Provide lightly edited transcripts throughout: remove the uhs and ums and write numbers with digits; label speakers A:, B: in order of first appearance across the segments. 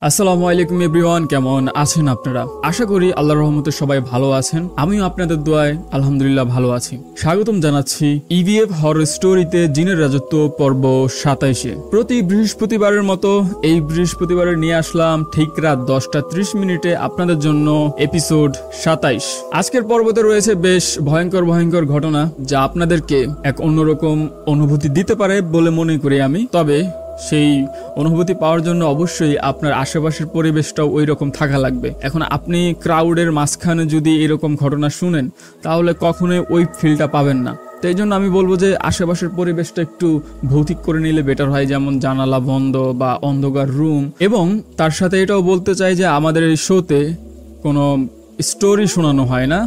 A: আসসালামু আলাইকুম এভরিওয়ান, কেমন আছেন আপনারা? আশা করি আল্লাহর রহমতে সবাই ভালো আছেন। আমিও আপনাদের দোয়ায় আলহামদুলিল্লাহ ভালো আছি। স্বাগতম জানাচ্ছি ইভিএফ হরর স্টোরিতে জিনের রাজত্ব পর্ব 27-এ। প্রতি বৃহস্পতিবারের মতো এই বৃহস্পতিবারে নিয়ে আসলাম ঠিক রাত 10:30 আপনাদের জন্য এপিসোড 27। আজকের পর্বতে রয়েছে বেশ ভয়ঙ্কর ঘটনা, যা আপনাদেরকে এক অন্যরকম অনুভূতি দিতে পারে বলে মনে করি আমি। তবে সেই অনুভূতি পাওয়ার জন্য অবশ্যই আপনার আশেপাশের পরিবেশটাও ওই রকম থাকা লাগবে। এখন আপনি ক্রাউডের মাঝখানে যদি এরকম ঘটনা শুনেন, তাহলে কখনোই ওই ফিলটা পাবেন না। তো এই জন্য আমি বলবো যে আশেপাশের পরিবেশটা একটু ভৌতিক করে নিলে বেটার হয়, যেমন জানালা বন্ধ বা অন্ধকার রুম। এবং তার সাথে এটাও বলতে চাই যে আমাদের এই শোতে কোনো স্টোরি শোনানো হয় না,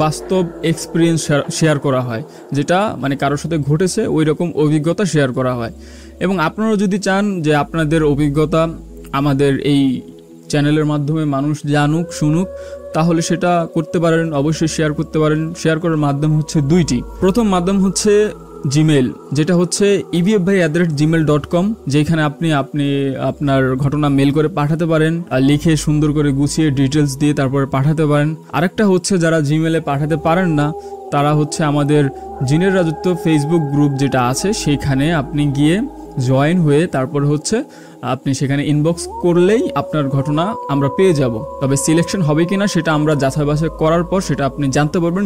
A: বাস্তব এক্সপিরিয়েন্স শেয়ার করা হয়, যেটা মানে কারোর সাথে ঘটেছে ওই রকম অভিজ্ঞতা শেয়ার করা হয়। এবং আপনারা যদি চান যে আপনাদের অভিজ্ঞতা আমাদের এই চ্যানেলের মাধ্যমে মানুষ জানুক শুনুক, তাহলে সেটা করতে পারেন, অবশ্যই শেয়ার করতে পারেন। শেয়ার করার মাধ্যম হচ্ছে দুইটি। প্রথম মাধ্যম হচ্ছে জিমেল, যেটা হচ্ছে evfbhai@gmail.com, যেখানে আপনি আপনার ঘটনা মেল করে পাঠাতে পারেন, লিখে সুন্দর করে গুছিয়ে ডিটেলস দিয়ে তারপরে পাঠাতে পারেন। আরেকটা হচ্ছে যারা জিমেলে পাঠাতে পারেন না, তারা হচ্ছে আমাদের জিনের রাজত্ব ফেসবুক গ্রুপ যেটা আছে, সেখানে আপনি গিয়ে জয়েন হয়ে তারপর হচ্ছে আপনি সেখানে ইনবক্স করলেই আপনার ঘটনা আমরা পেয়ে যাব। তবে সিলেকশন হবে কিনা সেটা আমরা যাচাই বাছাই করার পর সেটা আপনি জানতে পারবেন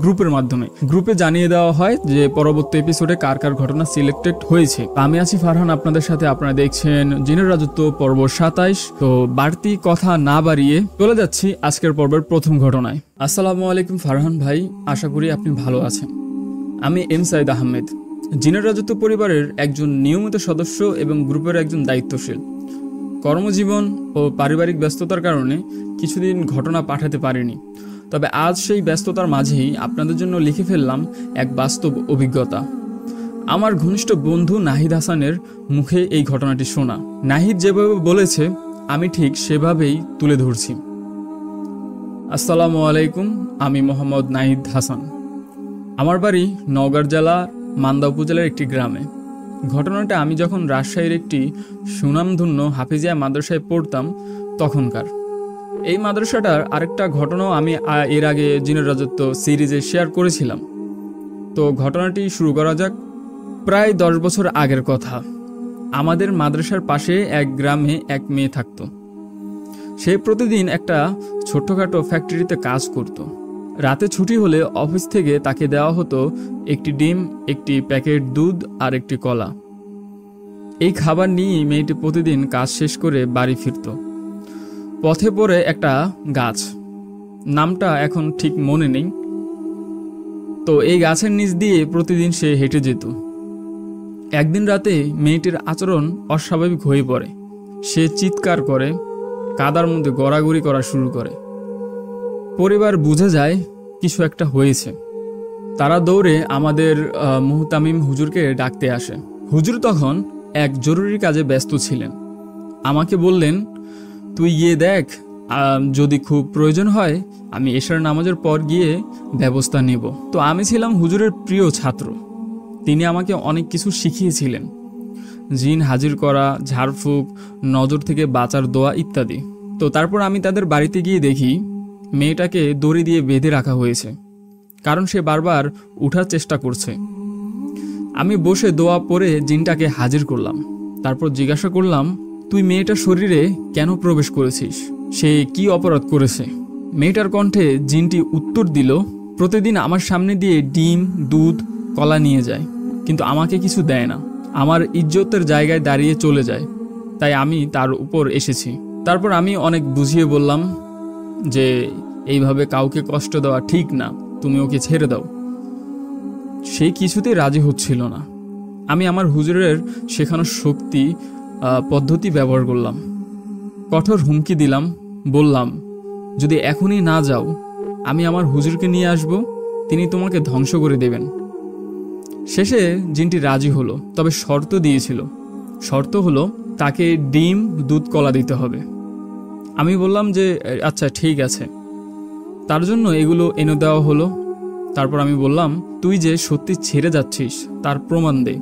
A: গ্রুপের মাধ্যমে। গ্রুপে জানিয়ে দেওয়া হয় যে পরবর্তী এপিসোডে কার কার ঘটনা সিলেক্টেড হয়েছে। আমি আছি ফারহান আপনাদের সাথে, আপনারা দেখছেন জিনের রাজত্ব পর্ব 27। তো বাড়তি কথা না বাড়িয়ে চলে যাচ্ছি আজকের পর্বের প্রথম ঘটনায়। আসসালামু আলাইকুম ফারহান ভাই, আশা করি আপনি ভালো আছেন। আমি এম সাইদ আহমেদ, জিনের রাজত্ব পরিবারের একজন নিয়মিত সদস্য এবং গ্রুপের একজন দায়িত্বশীল। কর্মজীবন ও পারিবারিক ব্যস্ততার কারণে কিছুদিন ঘটনা পাঠাতে পারিনি। তবে আজ সেই ব্যস্ততার মাঝেই আপনাদের জন্য লিখে ফেললাম এক বাস্তব অভিজ্ঞতা। আমার ঘনিষ্ঠ বন্ধু নাহিদ হাসানের মুখে এই ঘটনাটি শোনা। নাহিদ যেভাবে বলেছে আমি ঠিক সেভাবেই তুলে ধরছি। আসসালামু আলাইকুম, আমি মোহাম্মদ নাহিদ হাসান। আমার বাড়ি নওগাঁ জেলা মান্দা উপজেলার একটি গ্রামে। ঘটনাটা আমি যখন রাজশাহীর একটি সুনামধন্য হাফিজিয়া মাদ্রাসায় পড়তাম তখনকার। এই মাদ্রাসাটার আরেকটা ঘটনাও আমি এর আগে জিনের রাজত্ব সিরিজে শেয়ার করেছিলাম। তো ঘটনাটি শুরু করা যাক। প্রায় 10 বছর আগের কথা। আমাদের মাদ্রাসার পাশে এক গ্রামে এক মেয়ে থাকত। সে প্রতিদিন একটা ছোট্টখাটো ফ্যাক্টরিতে কাজ করত। রাতে ছুটি হলে অফিস থেকে তাকে দেওয়া হতো একটি ডিম, একটি প্যাকেট দুধ আর একটি কলা। এই খাবার নিয়েই মেয়েটি প্রতিদিন কাজ শেষ করে বাড়ি ফিরত। পথে পড়ে একটা গাছ, নামটা এখন ঠিক মনে নেই। তো এই গাছের নিচ দিয়ে প্রতিদিন সে হেঁটে যেত। একদিন রাতে মেয়েটির আচরণ অস্বাভাবিক হয়ে পড়ে। সে চিৎকার করে, কাদার মধ্যে গড়াগড়ি করা শুরু করে। পরিবার বুঝে যায় কিছু একটা হয়েছে। তারা দৌড়ে আমাদের মুহতামিম হুজুরকে ডাকতে আসে। হুজুর তখন এক জরুরি কাজে ব্যস্ত ছিলেন। আমাকে বললেন, তুই গিয়ে দেখ, যদি খুব প্রয়োজন হয় আমি এশার নামাজের পর গিয়ে ব্যবস্থা নেব। তো আমি ছিলাম হুজুরের প্রিয় ছাত্র। তিনি আমাকে অনেক কিছু শিখিয়েছিলেন, জিন হাজির করা, ঝাড়ফুঁক, নজর থেকে বাঁচার দোয়া ইত্যাদি। তো তারপর আমি তাদের বাড়িতে গিয়ে দেখি মেয়েটাকে দড়ি দিয়ে বেঁধে রাখা হয়েছে, কারণ সে বারবার উঠার চেষ্টা করছে। আমি বসে দোয়া পড়ে জিনটাকে হাজির করলাম। তারপর জিজ্ঞাসা করলাম, তুই মেয়েটার শরীরে কেন প্রবেশ করেছিস? সে কি অপরাধ করেছে? মেয়েটার কণ্ঠে জিনটি উত্তর দিল, প্রতিদিন আমার সামনে দিয়ে ডিম, দুধ, কলা নিয়ে যায়, কিন্তু আমাকে কিছু দেয় না। আমার ইজ্জতের জায়গায় দাঁড়িয়ে চলে যায়, তাই আমি তার উপর এসেছি। তারপর আমি অনেক বুঝিয়ে বললাম যে এইভাবে কাউকে কষ্ট দেওয়া ঠিক না, তুমি ওকে ছেড়ে দাও। সে কিছুতেই রাজি হচ্ছিল না। আমি আমার হুজুরের শেখানো শক্তি পদ্ধতি ব্যবহার করলাম। কঠোর হুমকি দিলাম, বললাম, যদি এখনই না যাও আমি আমার হুজুরকে নিয়ে আসব, তিনি তোমাকে ধ্বংস করে দেবেন। শেষে জিনটি রাজি হলো, তবে শর্ত দিয়েছিল। শর্ত হলো তাকে ডিম, দুধ, কলা দিতে হবে। আমি বললাম যে আচ্ছা ঠিক আছে। তার জন্য এগুলো এনে দেওয়া হলো। তারপর আমি বললাম, তুই যে সত্যি ছেড়ে যাচ্ছিস তার প্রমাণ দে,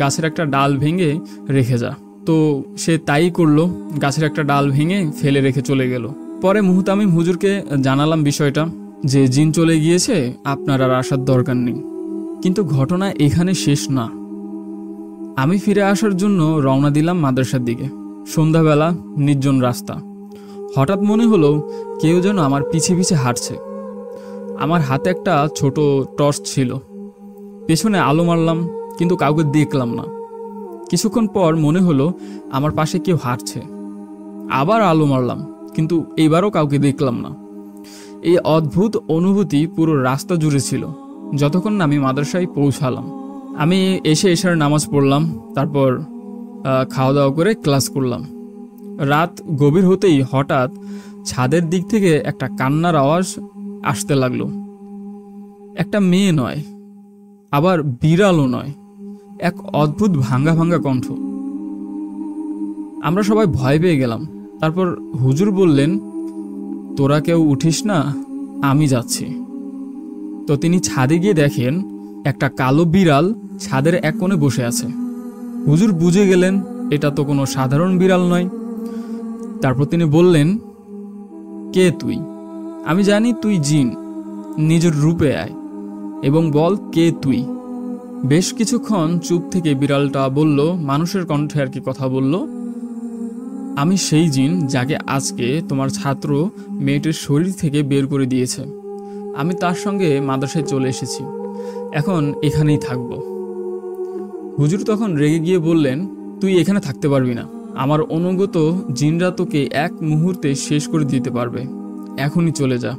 A: গাছের একটা ডাল ভেঙে রেখে যা। তো সে তাই করলো, গাছের একটা ডাল ভেঙে ফেলে রেখে চলে গেল। পরে মুহতামিম হুজুরকে জানালাম বিষয়টা, যে জিন চলে গিয়েছে, আপনার আর আসার দরকার নেই। কিন্তু ঘটনা এখানে শেষ না। আমি ফিরে আসার জন্য রওনা দিলাম মাদ্রাসার দিকে। সন্ধ্যাবেলা, নির্জন রাস্তা। হঠাৎ মনে হলো কেউ যেন আমার পিছে পিছে হাঁটছে। আমার হাতে একটা ছোট টর্চ ছিল, পেছনে আলো মারলাম, কিন্তু কাউকে দেখলাম না। কিছুক্ষণ পর মনে হলো আমার পাশে কেউ হাঁটছে। আবার আলো মারলাম, কিন্তু এইবারও কাউকে দেখলাম না। এই অদ্ভুত অনুভূতি পুরো রাস্তা জুড়ে ছিল, যতক্ষণ না আমি মাদ্রাসায় পৌঁছালাম। আমি এসে এশার নামাজ পড়লাম, তারপর খাওয়া দাওয়া করে ক্লাস করলাম। রাত গভীর হতেই হঠাৎ ছাদের দিক থেকে একটা কান্নার আওয়াজ আসতে লাগলো। একটা মেয়ে নয়, আবার বিড়ালও নয়, এক অদ্ভুত ভাঙ্গা ভাঙ্গা কণ্ঠ। আমরা সবাই ভয় পেয়ে গেলাম। তারপর হুজুর বললেন, তোরা কেউ উঠিস না, আমি যাচ্ছি। তো তিনি ছাদে গিয়ে দেখেন একটা কালো বিড়াল ছাদের এক কোণে বসে আছে। হুজুর বুঝে গেলেন এটা তো কোনো সাধারণ বিড়াল নয়। তারপর তিনি বললেন, কে তুই? আমি জানি তুই জিন, নিজের রূপে আয় এবং বল কে তুই। বেশ কিছুক্ষণ চুপ থেকে বিড়ালটা বলল, মানুষের কণ্ঠে আর কি কথা বলল, আমি সেই জিন যাকে আজকে তোমার ছাত্র মেয়েটির শরীর থেকে বের করে দিয়েছে। আমি তার সঙ্গে মাদ্রাসায় চলে এসেছি, এখন এখানেই থাকব। হুজুর তখন রেগে গিয়ে বললেন, তুই এখানে থাকতে পারবি না। আমার অনুগত জিনরা তোকে এক মুহূর্তে শেষ করে দিতে পারবে। এখনই চলে যা।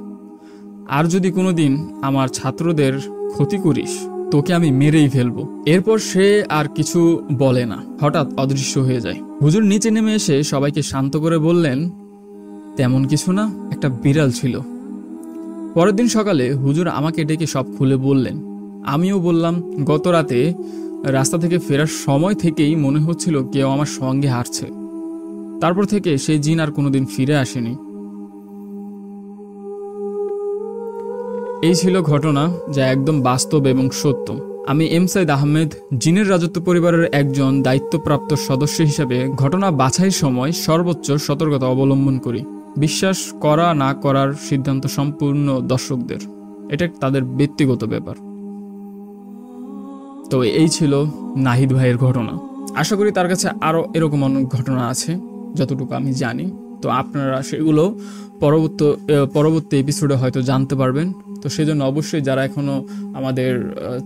A: আর যদি কোনোদিন আমার ছাত্রদের ক্ষতি করিস, তোকে আমি মেরেই ফেলবো। এরপর সে আর কিছু বলে না, হঠাৎ অদৃশ্য হয়ে যায়। হুজুর নিচে নেমে এসে সবাইকে শান্ত করে বললেন, তেমন কিছু না, একটা বিড়াল ছিল। পরের দিন সকালে হুজুর আমাকে ডেকে সব খুলে বললেন। আমিও বললাম, গত রাতে রাস্তা থেকে ফেরার সময় থেকেই মনে হচ্ছিল কেউ আমার সঙ্গে হাঁটছে। তারপর থেকে সেই জিন আর কোনোদিন ফিরে আসেনি। এই ছিল ঘটনা, যা একদম বাস্তব এবং সত্য। আমি এম সাইদ আহমেদ, জিনের রাজত্ব পরিবারের একজন দায়িত্বপ্রাপ্ত সদস্য হিসেবে ঘটনা বাছাইয়ের সময় সর্বোচ্চ সতর্কতা অবলম্বন করি। বিশ্বাস করা না করার সিদ্ধান্ত সম্পূর্ণ দর্শকদের, এটা তাদের ব্যক্তিগত ব্যাপার। তো এই ছিল নাহিদ ভাইয়ের ঘটনা। আশা করি তার কাছে আরও এরকম অনেক ঘটনা আছে, যতটুকু আমি জানি। তো আপনারা সেগুলো পরবর্তী এপিসোডে হয়তো জানতে পারবেন। তো সেজন্য অবশ্যই যারা এখনও আমাদের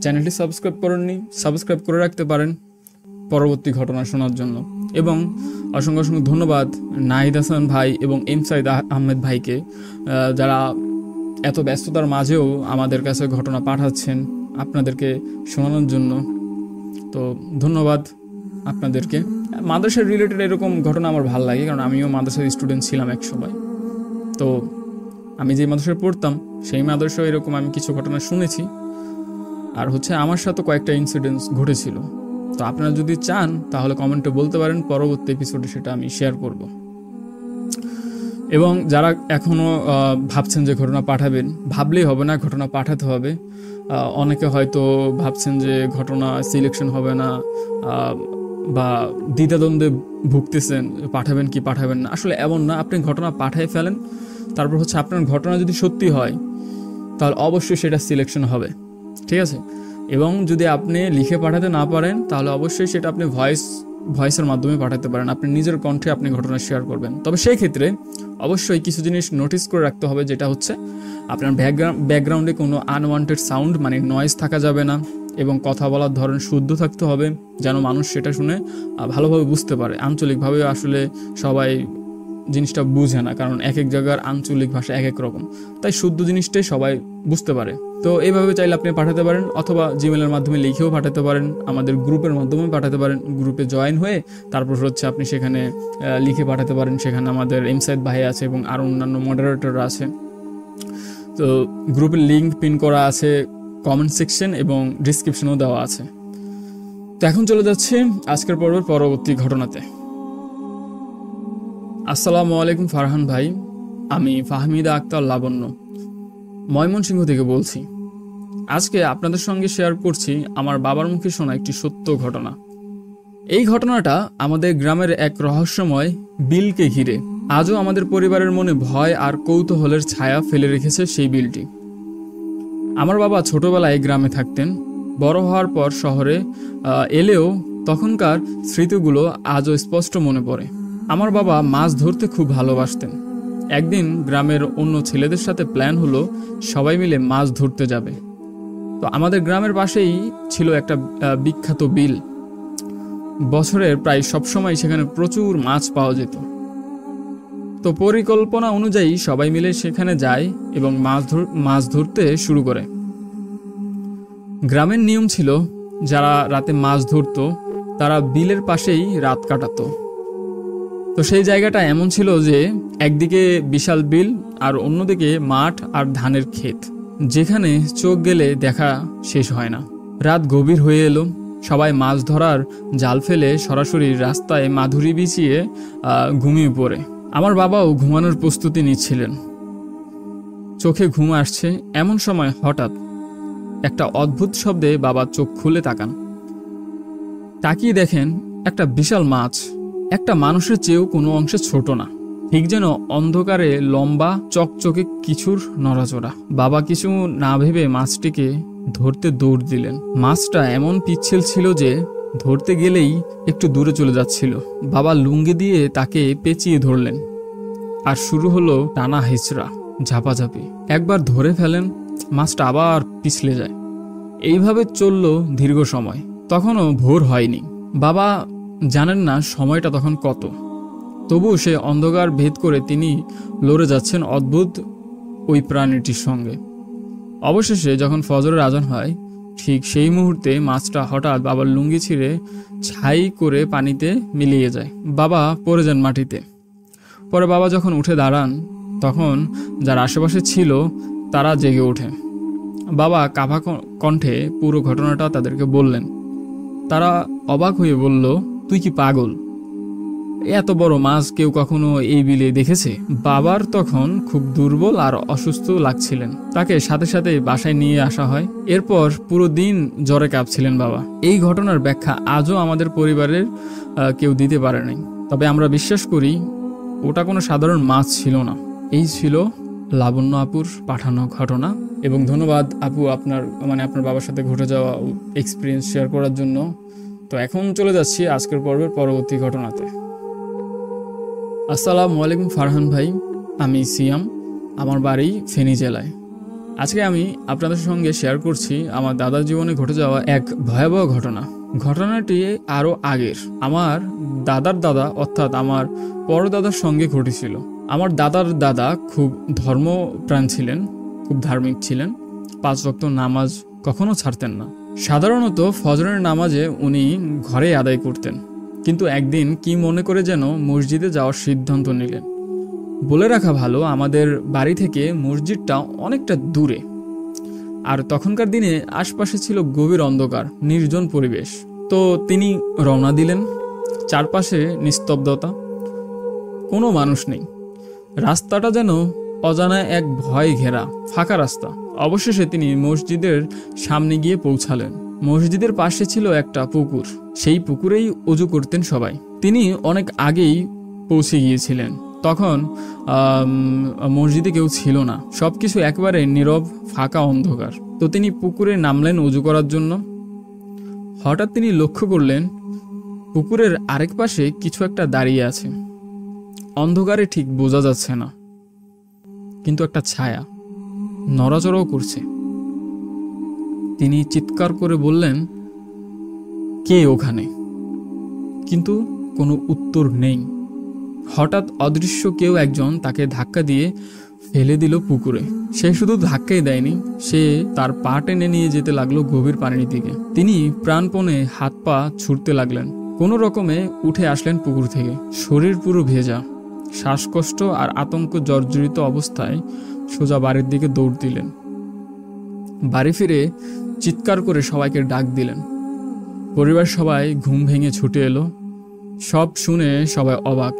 A: চ্যানেলটি সাবস্ক্রাইব করেননি, সাবস্ক্রাইব করে রাখতে পারেন পরবর্তী ঘটনা শোনার জন্য। এবং অসংখ্য অসংখ্য ধন্যবাদ নাহিদ হাসান ভাই এবং এম সাইদ আহমেদ ভাইকে, যারা এত ব্যস্ততার মাঝেও আমাদের কাছে ঘটনা পাঠাচ্ছেন আপনাদেরকে শোনানোর জন্য। তো ধন্যবাদ আপনাদেরকে। মাদ্রাসার রিলেটেড এরকম ঘটনা আমার ভালো লাগে, কারণ আমিও মাদ্রাসার স্টুডেন্ট ছিলাম এক সময়। তো আমি যে মাদ্রাসায় পড়তাম সেই মাদ্রাসায় এরকম আমি কিছু ঘটনা শুনেছি, আর হচ্ছে আমার সাথে কয়েকটা ইনসিডেন্টস ঘটেছিল। তো আপনারা যদি চান তাহলে কমেন্টে বলতে পারেন, পরবর্তী এপিসোডে সেটা আমি শেয়ার করব। এবং যারা এখনও ভাবছেন যে ঘটনা পাঠাবেন, ভাবলেই হবে না, ঘটনা পাঠাতে হবে। অনেকে হয়তো ভাবছেন যে ঘটনা সিলেকশন হবে না, বা দ্বিধাদ্বন্দ্বে ভুগতেছেন পাঠাবেন কি পাঠাবেন না। আসলে এমন না, আপনি ঘটনা পাঠিয়ে ফেলেন, তারপর হচ্ছে আপনার ঘটনা যদি সত্যি হয় তাহলে অবশ্যই সেটা সিলেকশন হবে, ঠিক আছে। এবং যদি আপনি লিখে পাঠাতে না পারেন তাহলে অবশ্যই সেটা আপনি ভয়েসের মাধ্যমে পাঠাতে পারেন, আপনি নিজের কণ্ঠে আপনি ঘটনা শেয়ার করবেন। তবে সেই ক্ষেত্রে অবশ্যই কিছু জিনিস নোটিস করে রাখতে হবে, যেটা হচ্ছে আপনার ব্যাকগ্রাউন্ডে কোনো আনওয়ান্টেড সাউন্ড মানে নয়েজ থাকা যাবে না, এবং কথা বলার ধরন শুদ্ধ থাকতে হবে, যেন মানুষ সেটা শুনে ভালোভাবে বুঝতে পারে। আঞ্চলিকভাবে আসলে সবাই জিনিসটা বুঝে না, কারণ এক এক জায়গার আঞ্চলিক ভাষা এক এক রকম, তাই শুদ্ধ জিনিসটাই সবাই বুঝতে পারে। তো এইভাবে চাইলে আপনি পাঠাতে পারেন, অথবা জিমেলের মাধ্যমে লিখেও পাঠাতে পারেন, আমাদের গ্রুপের মাধ্যমে পাঠাতে পারেন। গ্রুপে জয়েন হয়ে তারপর হচ্ছে আপনি সেখানে লিখে পাঠাতে পারেন। সেখানে আমাদের এম সাইদ ভাই আছে এবং আরও অন্যান্য মডারেটররা আছে। তো গ্রুপের লিঙ্ক পিন করা আছে কমেন্ট সেকশন এবং ডিসক্রিপশনেও দেওয়া আছে। তো এখন চলে যাচ্ছে আজকের পর্বের পরবর্তী ঘটনাতে। আসসালামু আলাইকুম ফারহান ভাই, আমি ফাহমিদা আক্তার লাবণ্য ময়মনসিংহ থেকে বলছি। আজকে আপনাদের সঙ্গে শেয়ার করছি আমার বাবার মুখে শোনা একটি সত্য ঘটনা। এই ঘটনাটা আমাদের গ্রামের এক রহস্যময় বিলকে ঘিরে। আজও আমাদের পরিবারের মনে ভয় আর কৌতূহলের ছায়া ফেলে রেখেছে সেই বিলটি। আমার বাবা ছোটবেলায় গ্রামে থাকতেন, বড় হওয়ার পর শহরে এলেও তখনকার স্মৃতিগুলো আজও স্পষ্ট মনে পড়ে। আমার বাবা মাছ ধরতে খুব ভালোবাসতেন। একদিন গ্রামের অন্য ছেলেদের সাথে প্ল্যান হলো সবাই মিলে মাছ ধরতে যাবে। তো আমাদের গ্রামের পাশেই ছিল একটা বিখ্যাত বিল। বছরের প্রায় সবসময় সেখানে প্রচুর মাছ পাওয়া যেত। তো পরিকল্পনা অনুযায়ী সবাই মিলে সেখানে যায় এবং মাছ ধরতে শুরু করে। গ্রামের নিয়ম ছিল, যারা রাতে মাছ ধরতো তারা বিলের পাশেই রাত কাটাতো। তো সেই জায়গাটা এমন ছিল যে একদিকে বিশাল বিল আর অন্যদিকে মাঠ আর ধানের ক্ষেত, যেখানে চোখ গেলে দেখা শেষ হয় না। রাত গভীর হয়ে এলো, সবাই মাছ ধরার জাল ফেলে সরাসরি রাস্তায় মাধুরী বিছিয়ে ঘুমিয়ে পড়ে। আমার বাবাও ঘুমানোর প্রস্তুতি নিচ্ছিলেন। চোখে ঘুম আসছে, এমন সময় হঠাৎ একটা অদ্ভুত শব্দে বাবা চোখ খুলে তাকান। তাকিয়ে দেখেন একটা বিশাল মাছ, একটা মানুষের চেয়েও কোনো অংশে ছোট না, ঠিক যেন অন্ধকারে লম্বা চকচকে কিছুর নড়াচড়া। বাবা কিছু না ভেবে মাছটিকে ধরতে দৌড় দিলেন। মাছটা এমন পিচ্ছিল ছিল যে ধরতে গেলেই একটু দূরে চলে যাচ্ছিল। বাবা লুঙ্গি দিয়ে তাকে পেঁচিয়ে ধরলেন, আর শুরু হলো টানা হেঁচড়া, ঝাপাঝাপি। একবার ধরে ফেলেন, মাছটা আবার পিছলে যায়। এইভাবে চলল দীর্ঘ সময়। তখনও ভোর হয়নি। বাবা জানেন না সময়টা তখন কত, তবু সে অন্ধকার ভেদ করে তিনি লড়ে যাচ্ছেন অদ্ভুত ওই প্রাণীটির সঙ্গে। অবশেষে যখন ফজরের আজান হয়, ঠিক সেই মুহূর্তে মাছটা হঠাৎ বাবার লুঙ্গি ছিঁড়ে ছাই করে পানিতে মিলিয়ে যায়। বাবা পড়ে যান মাটিতে। পরে বাবা যখন উঠে দাঁড়ান, তখন যারা আশেপাশে ছিল তারা জেগে ওঠে। বাবা কাঁপা কণ্ঠে পুরো ঘটনাটা তাদেরকে বললেন। তারা অবাক হয়ে বলল, তুই কি পাগল? এত বড় মাছ কেউ কখনো এই বিলে দেখেছে? বাবার তখন খুব দুর্বল আর অসুস্থ লাগছিলেন। তাকে সাথে সাথে বাসায় নিয়ে আসা হয়। এরপর পুরো দিন জ্বরে কাঁপছিলেন বাবা। এই ঘটনার ব্যাখ্যা আজও আমাদের পরিবারের কেউ দিতে পারে নাই। তবে আমরা বিশ্বাস করি ওটা কোনো সাধারণ মাছ ছিল না। এই ছিল লাবণ্য আপুর পাঠানো ঘটনা। এবং ধন্যবাদ আপু আপনার বাবার সাথে ঘটে যাওয়া এক্সপিরিয়েন্স শেয়ার করার জন্য। তো এখন চলে যাচ্ছি আজকের পর্বের পরবর্তী ঘটনাতে। আসসালামু আলাইকুম ফারহান ভাই, আমি সিয়াম, আমার বাড়ি ফেনী জেলায়। আজকে আমি আপনাদের সঙ্গে শেয়ার করছি আমার দাদার জীবনে ঘটে যাওয়া এক ভয়াবহ ঘটনা। ঘটনাটি আরও আগের, আমার দাদার দাদা অর্থাৎ আমার পরদাদার সঙ্গে ঘটেছিল। আমার দাদার দাদা খুব ধর্মপ্রাণ ছিলেন, খুব ধার্মিক ছিলেন। 5 ওয়াক্ত নামাজ কখনো ছাড়তেন না। সাধারণত ফজরের নামাজে উনি ঘরে আদায় করতেন, কিন্তু একদিন কি মনে করে যেন মসজিদে যাওয়ার সিদ্ধান্ত নিলেন। বলে রাখা ভালো, আমাদের বাড়ি থেকে মসজিদটা অনেকটা দূরে, আর তখনকার দিনে আশপাশে ছিল গভীর অন্ধকার, নির্জন পরিবেশ। তো তিনি রওনা দিলেন। চারপাশে নিস্তব্ধতা, কোনো মানুষ নেই। রাস্তাটা যেন অজানা এক ভয় ঘেরা ফাঁকা রাস্তা। অবশেষে তিনি মসজিদের সামনে গিয়ে পৌঁছালেন। মসজিদের পাশে ছিল একটা পুকুর, সেই পুকুরেই ওযু করতেন সবাই। তিনি অনেক আগেই পৌঁছে গিয়েছিলেন। তখন মসজিদে কেউ ছিল না, সবকিছু একেবারে নীরব, ফাঁকা, অন্ধকার। তো তিনি পুকুরে নামলেন ওযু করার জন্য। হঠাৎ তিনি লক্ষ্য করলেন পুকুরের আরেক পাশে কিছু একটা দাঁড়িয়ে আছে। অন্ধকারে ঠিক বোঝা যাচ্ছে না, কিন্তু একটা ছায়া নড়াচড়াও করছে। তিনি চিৎকার করে বললেন, কে ওখানে? কিন্তু কোনো উত্তর নেই। হঠাৎ অদৃশ্য কেউ একজন তাকে ধাক্কা দিয়ে ফেলে দিল পুকুরে। সে শুধু ধাক্কাই দেয়নি, সে তার পা টেনে নিয়ে যেতে লাগলো গভীর পানির দিকে। তিনি প্রাণপণে হাত পা ছুটতে লাগলেন। কোনো রকমে উঠে আসলেন পুকুর থেকে। শরীর পুরো ভেজা, শ্বাসকষ্ট আর আতঙ্ক জর্জরিত অবস্থায় সোজা বাড়ির দিকে দৌড় দিলেন। বাড়ি ফিরে চিৎকার করে সবাইকে ডাক দিলেন। পরিবার সবাই ঘুম ভেঙে ছুটে এলো। সব শুনে সবাই অবাক,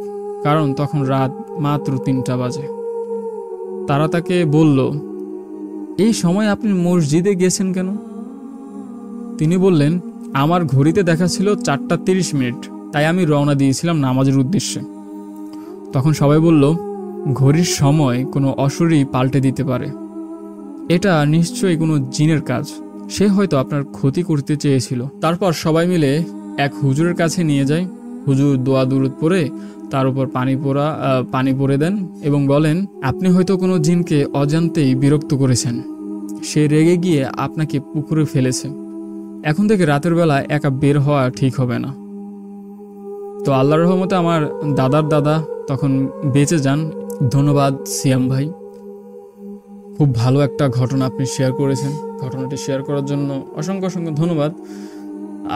A: কারণ তখন রাত মাত্র 3টা বাজে। তারা তাকে বলল, এই সময় আপনি মসজিদে গেছেন কেন? তিনি বললেন, আমার ঘড়িতে দেখা ছিল 4:30, তাই আমি রওনা দিয়েছিলাম নামাজের উদ্দেশ্যে। তখন সবাই বলল, ঘড়ির সময় কোনো অসুরই পাল্টে দিতে পারে, এটা নিশ্চয়ই কোনো জিনের কাজ, সে হয়তো আপনার ক্ষতি করতে চেয়েছিল। তারপর সবাই মিলে এক হুজুরের কাছে নিয়ে যায়। হুজুর দোয়া দুরুদ পড়ে তার উপর পানি পরে দেন এবং বলেন, আপনি হয়তো কোনো জিনকে অজান্তেই বিরক্ত করেছেন, সে রেগে গিয়ে আপনাকে পুকুরে ফেলেছে, এখন থেকে রাতের বেলা একা বের হওয়া ঠিক হবে না। তো আল্লাহর রহমতে আমার দাদার দাদা তখন বেঁচে যান। ধন্যবাদ সিয়াম ভাই, খুব ভালো একটা ঘটনা আপনি শেয়ার করেছেন। ঘটনাটি শেয়ার করার জন্য অসংখ্য অসংখ্য ধন্যবাদ।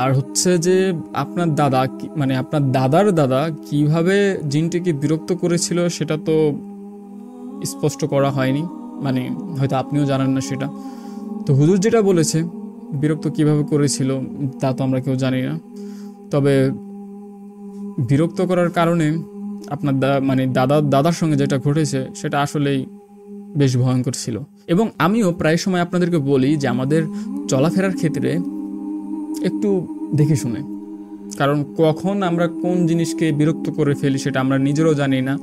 A: আর হচ্ছে যে আপনার দাদা মানে আপনার দাদার দাদা কিভাবে জিনটিকে বিরক্ত করেছিল সেটা তো স্পষ্ট করা হয়নি, মানে হয়তো আপনিও জানেন না সেটা। তো হুজুর যেটা বলেছে বিরক্ত কিভাবে করেছিল তা তো আমরা কেউ জানি না। তবে বিরক্ত করার কারণে আপনার দাদার সঙ্গে যেটা ঘটেছে সেটা আসলেই বেশ ভয়ঙ্কর ছিল। এবং আমিও প্রায় সময় আপনাদেরকে বলি যে আমাদের চলাফেরার ক্ষেত্রে একটু দেখে শুনে, কারণ কখন আমরা কোন জিনিসকে বিরক্ত করে ফেলি সেটা আমরা নিজেরাও জানি না।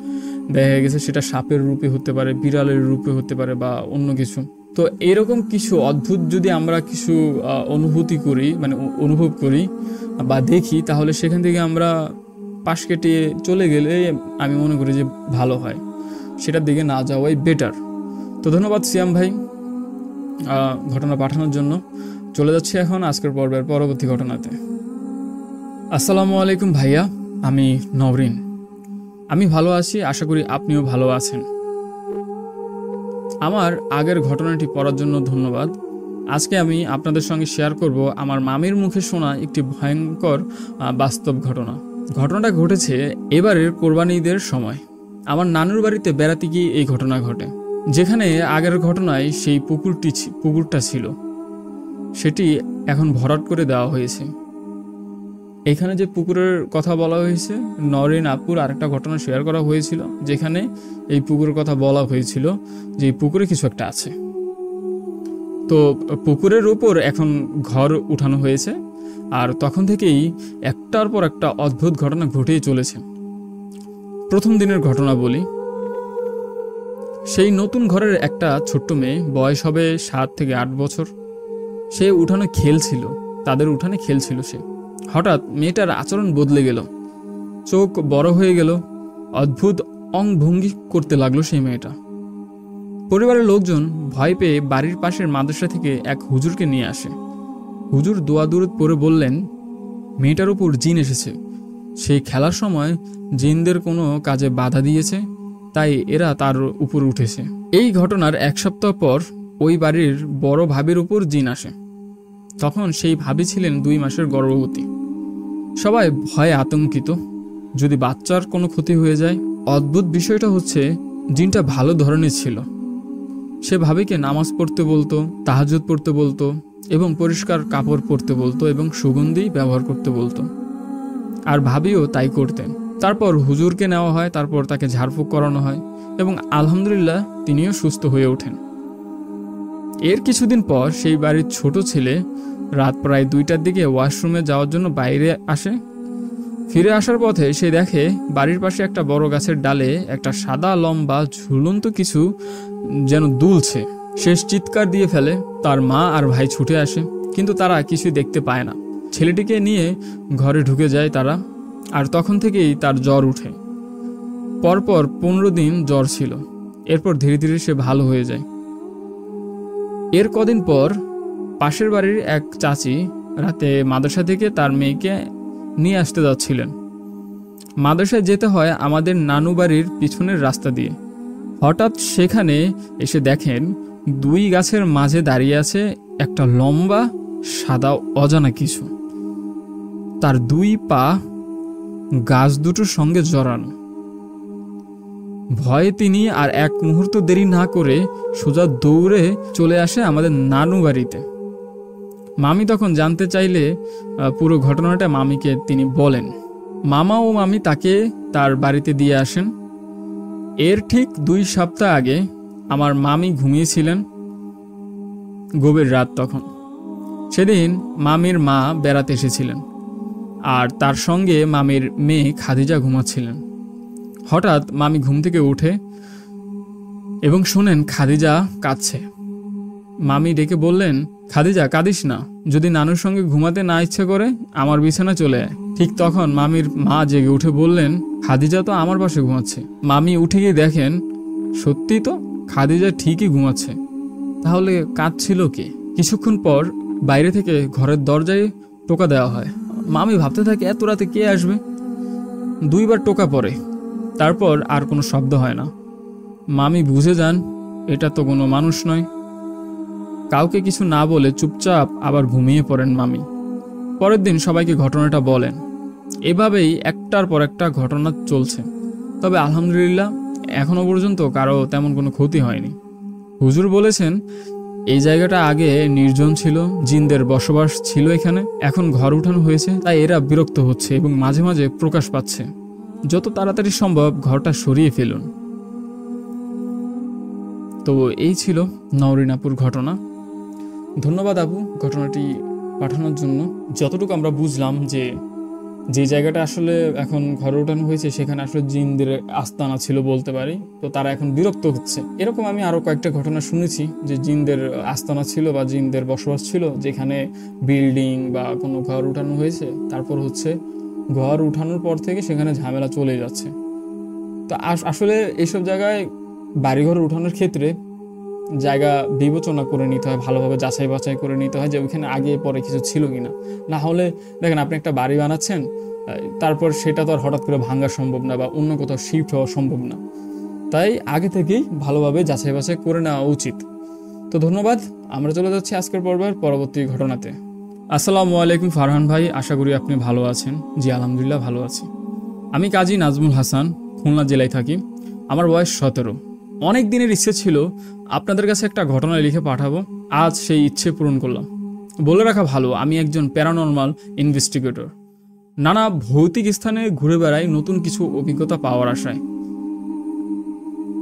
A: দেখা গেছে সেটা সাপের রূপে হতে পারে, বিড়ালের রূপে হতে পারে বা অন্য কিছু। তো এরকম কিছু অদ্ভুত যদি আমরা কিছু অনুভব করি বা দেখি, তাহলে সেখান থেকে আমরা পাশ কেটে চলে গেলে আমি মনে করি যে ভালো হয়, সেটার দিকে না যাওয়াই বেটার। তো ধন্যবাদ সিয়াম ভাই ঘটনা পাঠানোর জন্য। চলে যাচ্ছি এখন আজকের পর্বের পরবর্তী ঘটনাতে। আসসালামু আলাইকুম ভাইয়া, আমি নওরিন। আমি ভালো আছি, আশা করি আপনিও ভালো আছেন। আমার আগের ঘটনাটি পড়ার জন্য ধন্যবাদ। আজকে আমি আপনাদের সঙ্গে শেয়ার করব আমার মামির মুখে শোনা একটি ভয়ঙ্কর বাস্তব ঘটনা। ঘটনাটা ঘটেছে এবারের কোরবানি ঈদের সময়। আমার নানুর বাড়িতে বেড়াতে গিয়ে এই ঘটনা ঘটে। যেখানে আগের ঘটনায় সেই পুকুরটা ছিল, সেটি এখন ভরাট করে দেওয়া হয়েছে। এখানে যে পুকুরের কথা বলা হয়েছে, নওরিন আপুর আরেকটা ঘটনা শেয়ার করা হয়েছিল যেখানে এই পুকুরের কথা বলা হয়েছিল যে এই পুকুরে কিছু একটা আছে। তো পুকুরের উপর এখন ঘর উঠানো হয়েছে, আর তখন থেকেই একটার পর একটা অদ্ভুত ঘটনা ঘটেই চলেছে। প্রথম দিনের ঘটনা বলি। সেই নতুন ঘরের একটা ছোট্ট মেয়ে, বয়স হবে 7 থেকে 8 বছর। সে উঠানে খেলছিল, তাদের উঠানে খেলছিল সে। হঠাৎ মেয়েটার আচরণ বদলে গেল, চোখ বড় হয়ে গেল, অদ্ভুত অঙ্গভঙ্গি করতে লাগলো সেই মেয়েটা। পরিবারের লোকজন ভয় পেয়ে বাড়ির পাশের মাদ্রাসা থেকে এক হুজুরকে নিয়ে আসে। হুজুর দোয়া দুরুদ পড়ে বললেন, মেয়েটার উপর জিন এসেছে, সেই খেলার সময় জিনদের কোনো কাজে বাধা দিয়েছে, তাই এরা তার উপর উঠেছে। এই ঘটনার 1 সপ্তাহ পর ওই বাড়ির বড় ভাবির উপর জিন আসে। তখন সেই ভাবি ছিলেন 2 মাসের গর্ভবতী। সবাই ভয়ে আতঙ্কিত, যদি বাচ্চার কোনো ক্ষতি হয়ে যায়। অদ্ভুত বিষয়টা হচ্ছে জিনটা ভালো ধরনের ছিল। সে ভাবিকে নামাজ পড়তে বলতো, তাহাজ্জুদ পড়তে বলতো এবং পরিষ্কার কাপড় পরতে বলতো এবং সুগন্ধি ব্যবহার করতে বলতো, আর ভাবিও তাই করতেন। তারপর হুজুরকে নেওয়া হয়, তারপর তাকে ঝাড়ফুঁক করানো হয় এবং আলহামদুলিল্লাহ তিনিও সুস্থ হয়ে ওঠেন। এর কিছুদিন পর সেই বাড়ির ছোট ছেলে রাত প্রায় 2টার দিকে ওয়াশরুমে যাওয়ার জন্য বাইরে আসে। ফিরে আসার পথে সে দেখে বাড়ির পাশে একটা বড় গাছের ডালে একটা সাদা লম্বা ঝুলন্ত কিছু যেন দুলছে। সে চিৎকার দিয়ে ফেলে। তার মা আর ভাই ছুটে আসে, কিন্তু তারা কিছুই দেখতে পায় না। ছেলেটিকে নিয়ে ঘরে ঢুকে যায় তারা, আর তখন থেকেই তার জ্বর উঠে। পরপর 15 দিন জ্বর ছিল, এরপর ধীরে ধীরে সে ভালো হয়ে যায়। এর কদিন পর পাশের বাড়ির এক চাচি রাতে মাদ্রাসা থেকে তার মেয়েকে নিয়ে আসতে যাচ্ছিলেন। মাদ্রাসায় যেতে হয় আমাদের নানু বাড়ির পিছনের রাস্তা দিয়ে। হঠাৎ সেখানে এসে দেখেন 2 গাছের মাঝে দাঁড়িয়ে আছে একটা লম্বা সাদা অজানা কিছু। তার 2 পা গাছ দুটোর সঙ্গে জড়ানো। ভয়ে তিনি আর 1 মুহূর্ত দেরি না করে সোজা দৌড়ে চলে আসে আমাদের নানু বাড়িতে। মামি তখন জানতে চাইলে পুরো ঘটনাটা মামিকে তিনি বলেন। মামা ও মামি তাকে তার বাড়িতে দিয়ে আসেন। এর ঠিক 2 সপ্তাহ আগে আমার মামি ঘুমিয়েছিলেন, গভীর রাত তখন। সেদিন মামির মা বেড়াতে এসেছিলেন, আর তার সঙ্গে মামির মেয়ে খাদিজা ঘুমাচ্ছিলেন। হঠাৎ মামি ঘুম থেকে উঠে এবং শোনেন খাদিজা কাঁদছে। মামি ডেকে বললেন, খাদিজা কাঁদিস না, যদি নানুর সঙ্গে ঘুমাতে না ইচ্ছে করে আমার বিছানা চলে আয়। ঠিক তখন মামির মা জেগে উঠে বললেন, খাদিজা তো আমার পাশে ঘুমাচ্ছে। মামি উঠে গিয়ে দেখেন সত্যি তো খাদিজা ঠিকই ঘুমাচ্ছে, তাহলে কাঁদছিল কে? কিছুক্ষণ পর বাইরে থেকে ঘরের দরজায় টোকা দেওয়া হয়। মামি ভাবতে থাকে এত রাতে কে আসবে। 2 বার টোকা পড়ে, তারপর আর কোনো শব্দ হয় না। মামি বুঝে যান এটা তো কোনো মানুষ নয়। কাউকে কিছু না বলে চুপচাপ আবার ঘুমিয়ে পড়েন মামি। পরের দিন সবাইকে ঘটনাটা বলেন। এভাবেই একটার পর একটা ঘটনা চলছে। তবে আলহামদুলিল্লাহ এখনো পর্যন্ত কারো তেমন কোনো ক্ষতি হয়নি। হুজুর বলেছেন এই জায়গাটা আগে নির্জন ছিল, জিনদের বসবাস ছিল এখানে। এখন ঘর উঠানো হয়েছে, তাই এরা বিরক্ত হচ্ছে এবং মাঝে মাঝে প্রকাশ পাচ্ছে। যত তাড়াতাড়ি সম্ভব ঘরটা সরিয়ে ফেলুন। তো এই ছিল নওরিন আপুর ঘটনা। ধন্যবাদ আপু ঘটনাটি পাঠানোর জন্য। যতটুকু আমরা বুঝলাম যে জায়গাটা আসলে এখন ঘর ওঠানো হয়েছে সেখানে আসলে জিনদের আস্তানা ছিল বলতে পারি। তো তারা এখন বিরক্ত হচ্ছে। এরকম আমি আরও কয়েকটা ঘটনা শুনেছি যে জিনদের আস্তানা ছিল বা জিনদের বসবাস ছিল, যেখানে বিল্ডিং বা কোনো ঘর উঠানো হয়েছে, তারপর হচ্ছে ঘর উঠানোর পর থেকে সেখানে ঝামেলা চলে যাচ্ছে। তো আসলে এইসব জায়গায় বাড়িঘর উঠানোর ক্ষেত্রে জায়গা বিবেচনা করে নিতে হয়, ভালোভাবে যাচাই বাছাই করে নিতে হয় যে ওইখানে আগে পরে কিছু ছিল কিনা। না হলে দেখেন আপনি একটা বাড়ি বানাচ্ছেন, তারপর সেটা তো আর হঠাৎ করে ভাঙা সম্ভব না বা অন্য কোথাও শিফট হওয়া সম্ভব না। তাই আগে থেকেই ভালোভাবে যাচাই বাছাই করে নেওয়া উচিত। তো ধন্যবাদ। আমরা চলে যাচ্ছি আজকের পর্বের পরবর্তী ঘটনাতে। আসসালামু আলাইকুম ফারহান ভাই, আশা করি আপনি ভালো আছেন। জি আলহামদুলিল্লাহ ভালো আছি। আমি কাজী নাজমুল হাসান, খুলনা জেলায় থাকি। আমার বয়স 17। অনেক দিনের ইচ্ছে ছিল আপনাদের কাছে একটা ঘটনা লিখে পাঠাবো, আজ সেই ইচ্ছে পূরণ করলাম। বলে রাখা ভালো, আমি একজন প্যারানর্মাল ইনভেস্টিগেটর। নানা ভৌতিক স্থানে ঘুরে বেড়াই নতুন কিছু অভিজ্ঞতা পাওয়ার আশায়।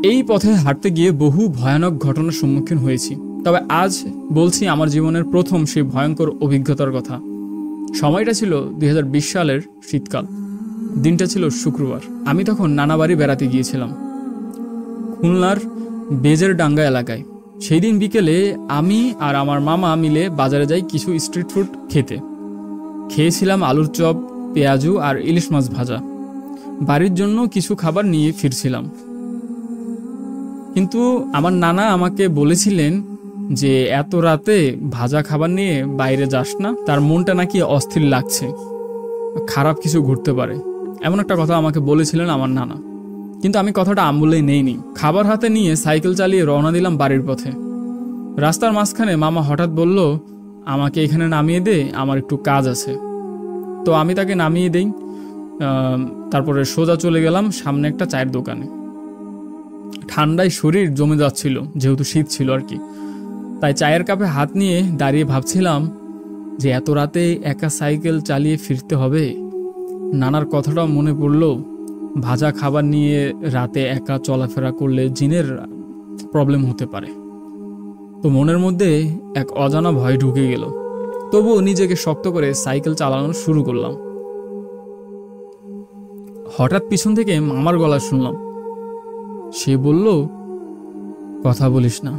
A: এই পথে হাঁটতে গিয়ে বহু ভয়ানক ঘটনার সম্মুখীন হয়েছি। তবে আজ বলছি আমার জীবনের প্রথম সেই ভয়ঙ্কর অভিজ্ঞতার কথা। সময়টা ছিল 2020 সালের শীতকাল। দিনটা ছিল শুক্রবার। আমি তখন নানা বাড়ি বেড়াতে গিয়েছিলাম খুলনার বেজের ডাঙ্গা এলাকায়। সেই দিন বিকেলে আমি আর আমার মামা মিলে বাজারে যাই কিছু স্ট্রিট ফুড খেতে। খেয়েছিলাম আলুর চপ, পেঁয়াজু আর ইলিশ মাছ ভাজা। বাড়ির জন্য কিছু খাবার নিয়ে ফিরছিলাম, কিন্তু আমার নানা আমাকে বলেছিলেন যে এত রাতে ভাজা খাবার নিয়ে বাইরে যাস না, তার মনটা নাকি অস্থির লাগছে, খারাপ কিছু ঘটতে পারে, এমন একটা কথা আমাকে বলেছিলেন আমার নানা। কিন্তু আমি কথাটা আমলেই নেইনি। খাবার হাতে নিয়ে সাইকেল চালিয়ে রওনা দিলাম বাড়ির পথে। রাস্তার মাঝখানে মামা হঠাৎ বলল, আমাকে এখানে নামিয়ে দে, আমার একটু কাজ আছে। তো আমি তাকে নামিয়ে দেই। তারপরে সোজা চলে গেলাম সামনে একটা চায়ের দোকানে। ঠান্ডায় শরীর জমে যাচ্ছিল, যেহেতু শীত ছিল আর কি। তাই চায়ের কাপে হাত নিয়ে দাঁড়িয়ে ভাবছিলাম যে এত রাতে একা সাইকেল চালিয়ে ফিরতে হবে। নানার কথাটাও মনে পড়ল, ভাজা খাবার নিয়ে রাতে একা চলাফেরা করলে জিনের প্রবলেম হতে পারে। তো মনের মধ্যে এক অজানা ভয় ঢুকে গেল। তবুও নিজেকে শক্ত করে সাইকেল চালানো শুরু করলাম। হঠাৎ পিছন থেকে মামার গলা শুনলাম। সে বলল, কথা বলিস না,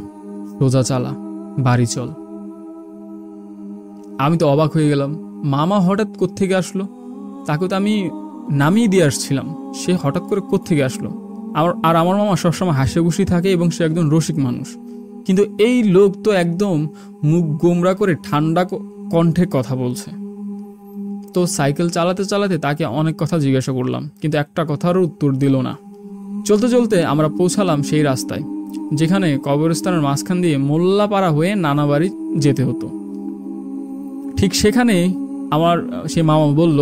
A: সোজা চালা, বাড়ি চল। আমি তো অবাক হয়ে গেলাম, মামা হঠাৎ কোত্থেকে আসলো? তাকে তো আমি নামিয়ে দিয়ে আসছিলাম, সে হঠাৎ করে কোত্থেকে আসলো? আর আমার মামা সবসময় হাসি খুশি থাকে এবং সে একজন রসিক মানুষ, কিন্তু এই লোক তো একদম মুখ গোমরা করে ঠান্ডা কণ্ঠে কথা বলছে। তো সাইকেল চালাতে চালাতে তাকে অনেক কথা জিজ্ঞাসা করলাম, কিন্তু একটা কথারও উত্তর দিল না। চলতে চলতে আমরা পৌঁছালাম সেই রাস্তায় যেখানে কবরস্থানের মাঝখান দিয়ে মোল্লাপাড়া হয়ে নানা বাড়ি যেতে হতো। ঠিক সেখানে আমার সে মামা বলল,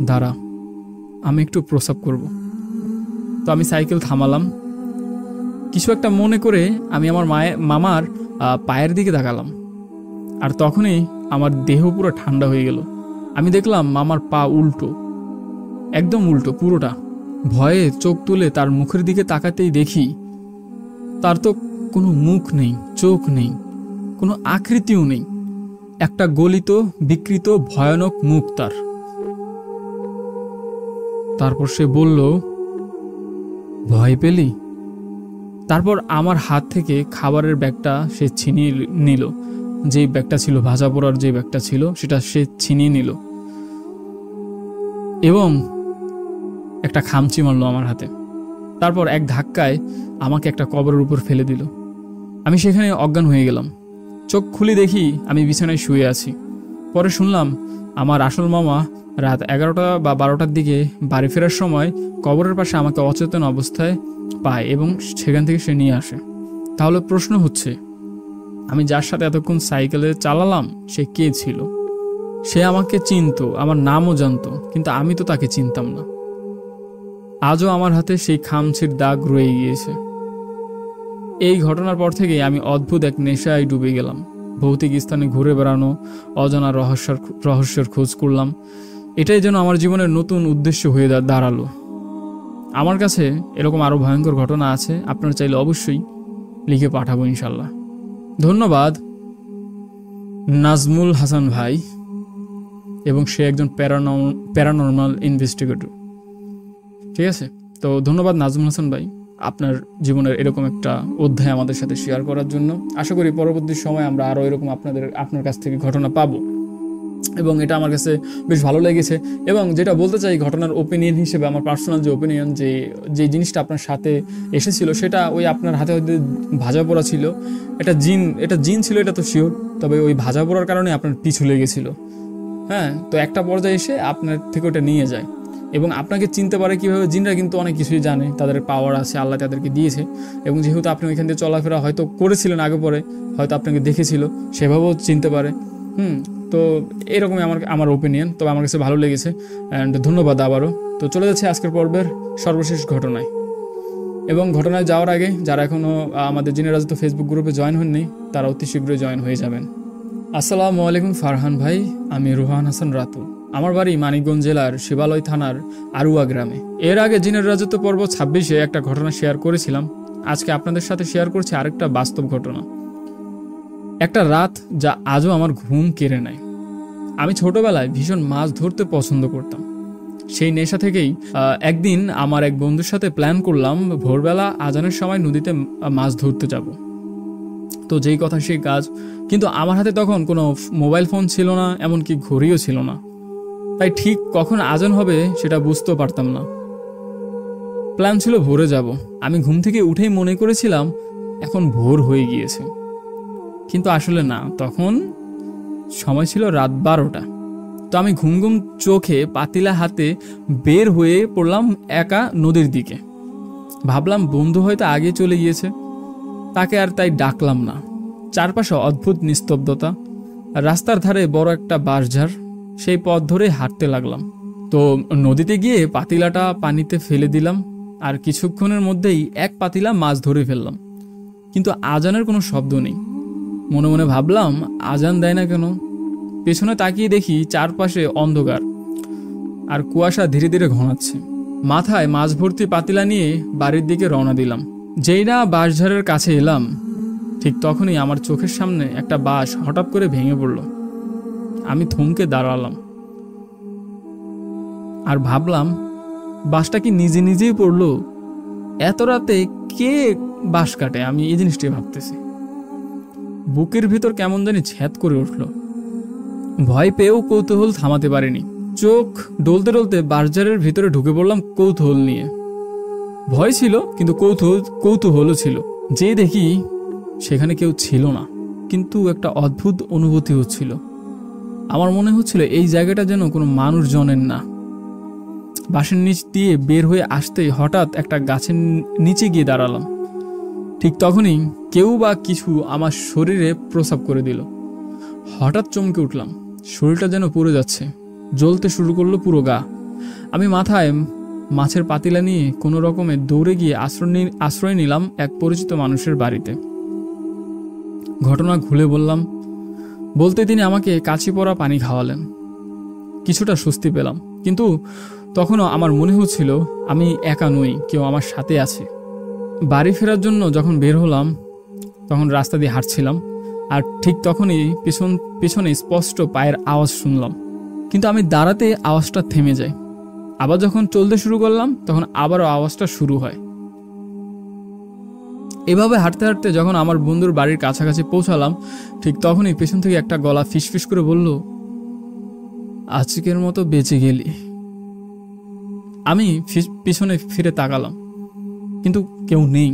A: দাঁড়া, আমি একটু প্রস্রাব করব। তো আমি সাইকেল থামালাম। কিছু একটা মনে করে আমি আমার মামার পায়ের দিকে তাকালাম, আর তখনই আমার দেহ পুরো ঠান্ডা হয়ে গেল। আমি দেখলাম মামার পা উল্টো, একদম উল্টো পুরোটা। ভয়ে চোখ তুলে তার মুখের দিকে তাকাতেই দেখি তার তো কোনো মুখ নেই, চোখ নেই, কোনো আকৃতিও নেই। একটা গলিত বিকৃত ভয়ানক মুখ তার। তারপর সে বলল, ভয় পেলি? তারপর আমার হাত থেকে খাবারের ব্যাগটা সে ছিনিয়ে নিল। যেই ব্যাগটা ছিল, ভাজা পোড়ার যে ব্যাগটা ছিল, সেটা সে ছিনিয়ে নিল এবং একটা খামচি মারলো আমার হাতে। তারপর এক ধাক্কায় আমাকে একটা কবরের উপর ফেলে দিল। আমি সেখানে অজ্ঞান হয়ে গেলাম। চোখ খুলে দেখি আমি বিছানায় শুয়ে আছি। পরে শুনলাম আমার আসল মামা রাত 11টা বা 12টার দিকে বাড়ি ফেরার সময় কবরের পাশে আমাকে অচেতন অবস্থায় পায় এবং সেখান থেকে সে নিয়ে আসে। তাহলে প্রশ্ন হচ্ছে, আমি যার সাথে এতক্ষণ সাইকেলে চালালাম সে কে ছিল? সে আমাকে চিনতো, আমার নামও জানতো, কিন্তু আমি তো তাকে চিনতাম না। আজও আমার হাতে সেই খামচির দাগ রয়ে গিয়েছে। এই ঘটনার পর থেকেই আমি অদ্ভুত এক নেশায় ডুবে গেলাম। ভৌতিক স্থানে ঘুরে বেড়ানো, অজানা রহস্যের খোঁজ করলাম। এটাই যেন আমার জীবনের নতুন উদ্দেশ্য হয়ে দাঁড়ালো। আমার কাছে এরকম আরও ভয়ঙ্কর ঘটনা আছে, আপনারা চাইলে অবশ্যই লিখে পাঠাবো ইনশাল্লাহ। ধন্যবাদ নাজমুল হাসান ভাই, এবং সে একজন প্যারানর্মাল ইনভেস্টিগেটর। ঠিক আছে, তো ধন্যবাদ নাজমুল হাসান ভাই আপনার জীবনের এরকম একটা অধ্যায় আমাদের সাথে শেয়ার করার জন্য। আশা করি পরবর্তী সময় আমরা আরও এরকম আপনার কাছ থেকে ঘটনা পাবো, এবং এটা আমার কাছে বেশ ভালো লেগেছে। এবং যেটা বলতে চাই, ঘটনার ওপিনিয়ন হিসেবে আমার পার্সোনাল যে ওপিনিয়ন, যে জিনিসটা আপনার সাথে এসেছিল সেটা ওই আপনার হাতে হয়তো ভাজা পোড়া ছিল, এটা জিন ছিল, এটা তো শিওর। তবে ওই ভাজা পোড়ার কারণে আপনার পিছু লেগেছিল। হ্যাঁ, তো একটা পর্যায়ে এসে আপনার থেকে ওটা নিয়ে যায় এবং আপনাকে চিনতে পারে কীভাবে। জিনরা কিন্তু অনেক কিছুই জানে, তাদের পাওয়ার আছে, আল্লাহ তাদেরকে দিয়েছে। এবং যেহেতু আপনি ওইখান দিয়ে চলাফেরা হয়তো করেছিলেন আগে পরে, হয়তো আপনাকে দেখেছিল, সেভাবেও চিনতে পারে। তো এরকমই আমার ওপিনিয়ন, তবে আমার কাছে ভালো লেগেছে। অ্যান্ড ধন্যবাদ আবারও। তো চলে যাচ্ছে আজকের পর্বের সর্বশেষ ঘটনায়। এবং ঘটনায় যাওয়ার আগে যারা এখনও আমাদের জিনের রাজত্ব ফেসবুক গ্রুপে জয়েন হননি, তারা অতি শীঘ্রই জয়েন হয়ে যাবেন। আসসালামু আলাইকুম ফারহান ভাই, আমি রুহান হাসান রাতুল। আমার বাড়ি মানিকগঞ্জ জেলার শিবালয় থানার আরুয়া গ্রামে। এর আগে জিনের রাজত্ব পর্ব 26-এ একটা ঘটনা শেয়ার করেছিলাম। আজকে আপনাদের সাথে শেয়ার করছি আরেকটা বাস্তব ঘটনা। একটা রাত যা আজও আমার ঘুম কেড়ে নেয়। আমি ছোটবেলায় ভীষণ মাছ ধরতে পছন্দ করতাম। সেই নেশা থেকেই একদিন আমার এক বন্ধুর সাথে প্ল্যান করলাম ভোরবেলা আজানের সময় নদীতে মাছ ধরতে যাব। তো যেই কথা সেই কাজ। কিন্তু আমার হাতে তখন কোনো মোবাইল ফোন ছিল না, এমনকি ঘড়িও ছিল না। তাই ঠিক কখন আজান হবে সেটা বুঝতেও পারতাম না। প্ল্যান ছিল ভোরে যাব। আমি ঘুম থেকে উঠেই মনে করেছিলাম এখন ভোর হয়ে গিয়েছে, কিন্তু আসলে না, তখন সময় ছিল রাত 12টা। তো আমি ঘুম ঘুম চোখে পাতিলা হাতে বের হয়ে পড়লাম একা নদীর দিকে। ভাবলাম বন্ধু হয়তো আগে চলে গিয়েছে, তাকে আর তাই ডাকলাম না। চারপাশে অদ্ভুত নিস্তব্ধতা, রাস্তার ধারে বড় একটা বাঁশঝাড়, সেই পথ ধরে হাঁটতে লাগলাম। তো নদীতে গিয়ে পাতিলাটা পানিতে ফেলে দিলাম, আর কিছুক্ষণের মধ্যেই এক পাতিলা মাছ ধরে ফেললাম। কিন্তু আজানের কোনো শব্দ নেই। মনে মনে ভাবলাম আজান দেয় না কেন। পেছনে তাকিয়ে দেখি চারপাশে অন্ধকার আর কুয়াশা ধীরে ধীরে ঘনাচ্ছে। মাথায় মাছ ভর্তি পাতিলা নিয়ে বাড়ির দিকে রওনা দিলাম। যেই না বাঁশঝাড়ের কাছে এলাম, ঠিক তখনই আমার চোখের সামনে একটা বাঁশ হঠাৎ করে ভেঙে পড়ল। আমি থমকে দাঁড়ালাম আর ভাবলাম বাঁশটা কি নিজে নিজেই পড়লো? এত রাতে কে বাঁশ কাটে? আমি এই জিনিসটি ভাবতেছি। বুকের ভিতর কেমন জানি ছ্যাদ করে উঠল। ভয় পেয়েও কৌতূহল থামাতে পারিনি। চোখ ডলতে ডলতে বাঁশঝাড়ের ভিতরে ঢুকে পড়লাম কৌতূহল নিয়ে। ভয় ছিল, কিন্তু কৌতূহলও ছিল। যে দেখি সেখানে কেউ ছিল না, কিন্তু একটা অদ্ভুত অনুভূতি হচ্ছিল। আমার মনে হচ্ছিল এই জায়গাটা যেন কোনো মানুষজনের না। বাঁশের নিচ দিয়ে বের হয়ে আসতেই হঠাৎ একটা গাছের নিচে গিয়ে দাঁড়ালাম। ঠিক তখনই কেউ বা কিছু আমার শরীরে প্রস্রাব করে দিল। হঠাৎ চমকে উঠলাম, শরীরটা যেন পুড়ে যাচ্ছে, জ্বলতে শুরু করলো পুরো গা। আমি মাথায় মাছের পাতিলা নিয়ে কোনো রকমে দৌড়ে গিয়ে আশ্রয় নিলাম এক পরিচিত মানুষের বাড়িতে। ঘটনা খুলে বলতে তিনি আমাকে কাচি পড়া পানি খাওয়ালেন। কিছুটা স্বস্তি পেলাম, কিন্তু তখনও আমার মনে হচ্ছিল আমি একা নই, কেউ আমার সাথে আছে। বাড়ি ফেরার জন্য যখন বের হলাম, তখন রাস্তা দিয়ে হাঁটছিলাম। আর ঠিক তখনই পিছনে স্পষ্ট পায়ের আওয়াজ শুনলাম, কিন্তু আমি দাঁড়াতে আওয়াজটা থেমে যায়। আবার যখন চলতে শুরু করলাম তখন আবারও আওয়াজটা শুরু হয়। এভাবে হাঁটতে হাঁটতে যখন আমার বন্ধুর বাড়ির কাছাকাছি পৌঁছালাম, ঠিক তখনই পেছন থেকে একটা গলা ফিসফিস করে বলল, আজকের মতো বেঁচে গেলি। আমি পিছনে ফিরে তাকালাম, কিন্তু কেউ নেই,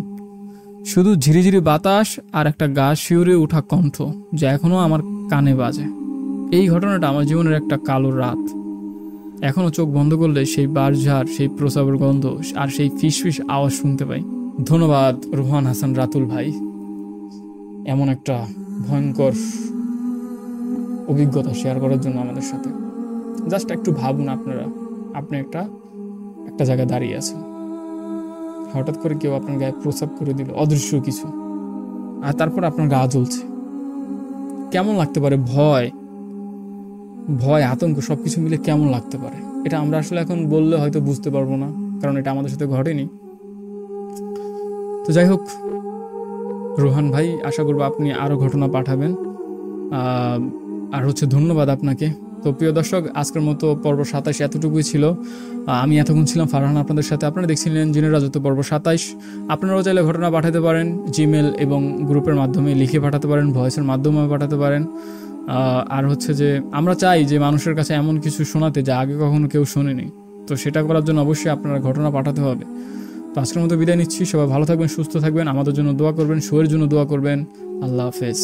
A: শুধু ঝিরিঝিরি বাতাস আর একটা গা শিউরে ওঠা কণ্ঠ যা এখনো আমার কানে বাজে। এই ঘটনাটা আমার জীবনের একটা কালো রাত। এখনো চোখ বন্ধ করলে সেই বাঁশঝাড়, সেই প্রসাবের গন্ধ আর সেই ফিসফিস আওয়াজ শুনতে পাই। ধন্যবাদ রোহান হাসান রাতুল ভাই, এমন একটা ভয়ঙ্কর অভিজ্ঞতা শেয়ার করার জন্য আমাদের সাথে। জাস্ট একটু ভাবুন, আপনি একটা জায়গায় দাঁড়িয়ে আছেন, হঠাৎ করে কেউ আপনার গায়ে প্রসাব করে দিল, অদৃশ্য কিছু, আর তারপর আপনার গা জ্বলছে। কেমন লাগতে পারে? ভয়, আতঙ্ক সবকিছু মিলে কেমন লাগতে পারে? এটা আমরা আসলে এখন বললে হয়তো বুঝতে পারবো না, কারণ এটা আমাদের সাথে ঘটেনি। তো যাই হোক, রোহান ভাই, আশা করবো আপনি আরো ঘটনা পাঠাবেন। আর ধন্যবাদ আপনাকে। তো প্রিয় দর্শক, আজকের মতো পর্ব 27 এতটুকুই ছিল। আমি এতক্ষণ ছিলাম ফারহান আপনাদের সাথে। আপনারা দেখছিলেন জিনের রাজত্ব পর্ব 27। আপনারাও চাইলে ঘটনা পাঠাতে পারেন, জিমেল এবং গ্রুপের মাধ্যমে লিখে পাঠাতে পারেন, ভয়েসের মাধ্যমে পাঠাতে পারেন। আর যে আমরা চাই যে মানুষের কাছে এমন কিছু শোনাতে যা আগে কখনো কেউ শোনেনি। তো সেটা করার জন্য অবশ্যই আপনারা ঘটনা পাঠাতে হবে। তো আজকের মতো বিদায় নিচ্ছি। সবাই ভালো থাকবেন, সুস্থ থাকবেন, আমাদের জন্য দোয়া করবেন, শোয়ের জন্য দোয়া করবেন। আল্লাহ হাফেজ।